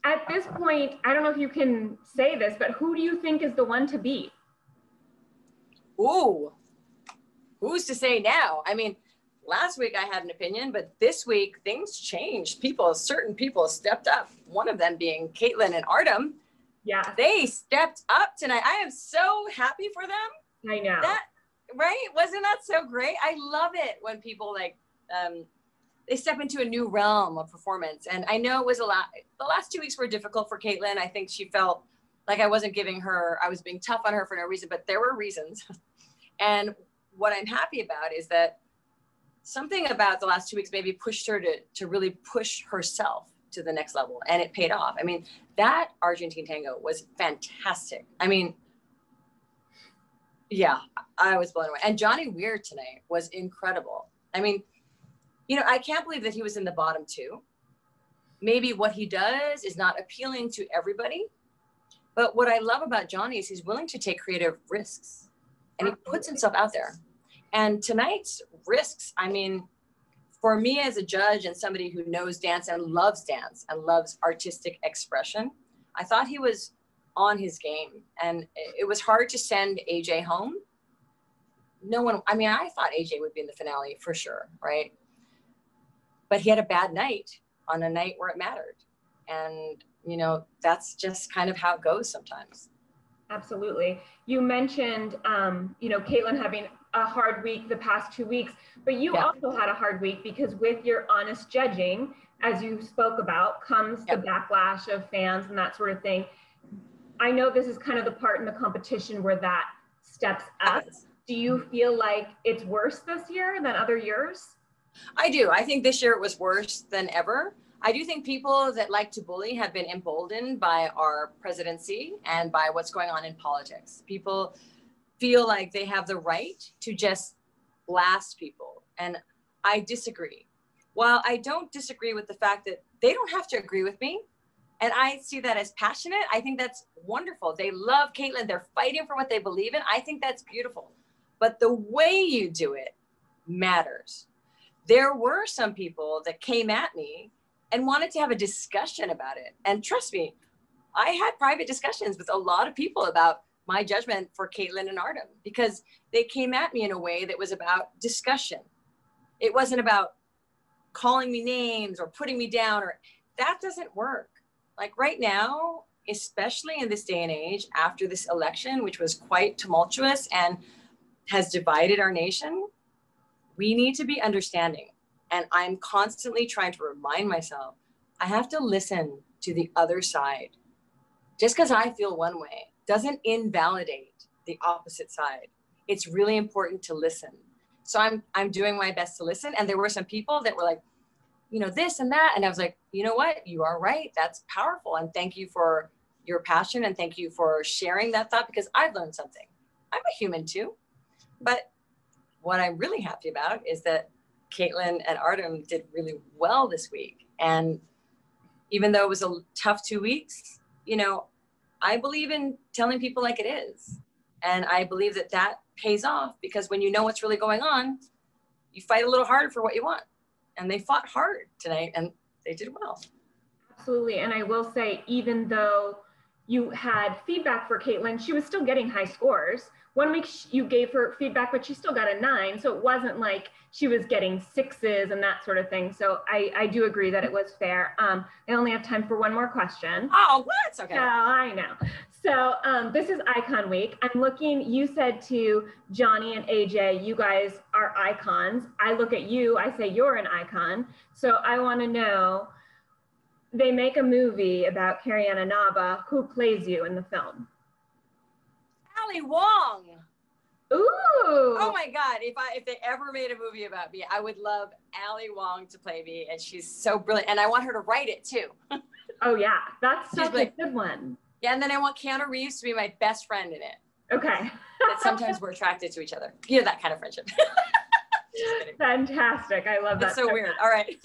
At this point, I don't know if you can say this, but who do you think is the one to beat? Ooh, who's to say now? I mean, last week I had an opinion, but this week things changed. Certain people stepped up. One of them being Kaitlyn and Artem. Yeah. They stepped up tonight. I am so happy for them. I know. Right? Wasn't that so great? I love it when people like, they step into a new realm of performance. And I know it was a lot. The last 2 weeks were difficult for Kaitlyn. I think she felt like I was being tough on her for no reason, but there were reasons. And what I'm happy about is that something about the last 2 weeks maybe pushed her to really push herself to the next level. And it paid off. I mean, that Argentine Tango was fantastic. I mean, yeah, I was blown away. And Johnny Weir tonight was incredible. I mean, you know, I can't believe that he was in the bottom two. Maybe what he does is not appealing to everybody. But what I love about Johnny is he's willing to take creative risks and he puts himself out there. And tonight's risks, I mean, for me as a judge and somebody who knows dance and loves artistic expression, I thought he was on his game. And it was hard to send AJ home. I thought AJ would be in the finale for sure, right? But he had a bad night on a night where it mattered. And, you know, that's just kind of how it goes sometimes. Absolutely. You mentioned, you know, Kaitlyn having a hard week the past 2 weeks, but you also had a hard week because with your honest judging, as you spoke about, comes the backlash of fans and that sort of thing. I know this is kind of the part in the competition where that steps up. Do you feel like it's worse this year than other years? I do. I think this year it was worse than ever. I do think people that like to bully have been emboldened by our presidency and by what's going on in politics. People feel like they have the right to just blast people. And I disagree. While I don't disagree with the fact that they don't have to agree with me, and I see that as passionate, I think that's wonderful. They love Kaitlyn. They're fighting for what they believe in. I think that's beautiful. But the way you do it matters. There were some people that came at me and wanted to have a discussion about it. And trust me, I had private discussions with a lot of people about my judgment for Kaitlyn and Artem because they came at me in a way that was about discussion. It wasn't about calling me names or putting me down, or that doesn't work. Like right now, especially in this day and age, after this election, which was quite tumultuous and has divided our nation, we need to be understanding. And I'm constantly trying to remind myself, I have to listen to the other side. Just because I feel one way doesn't invalidate the opposite side. It's really important to listen. So I'm doing my best to listen. And there were some people that were like, you know, this and that. And I was like, you know what? You are right. That's powerful. And thank you for your passion. And thank you for sharing that thought because I've learned something. I'm a human too. But what I'm really happy about is that Kaitlyn and Artem did really well this week. And even though it was a tough 2 weeks, you know, I believe in telling people like it is. And I believe that that pays off because when you know what's really going on, you fight a little harder for what you want. And they fought hard tonight and they did well. Absolutely. And I will say, even though you had feedback for Kaitlyn, she was still getting high scores. 1 week you gave her feedback, but she still got a 9. So it wasn't like she was getting 6s and that sort of thing. So I do agree that it was fair. I only have time for one more question. Oh, what? Okay. So I know. So this is Icon Week. I'm looking, you said to Johnny and AJ, you guys are icons. I look at you, I say you're an icon. So I want to know, they make a movie about Carrie Ann Inaba. Who plays you in the film? Ali Wong. Ooh. Oh my God. If they ever made a movie about me, I would love Ali Wong to play me. And she's so brilliant. And I want her to write it too. Oh yeah. That's such a good one. Yeah. And then I want Keanu Reeves to be my best friend in it. Okay. That sometimes we're attracted to each other. You know, that kind of friendship. Fantastic. I love that. It's so weird. All right.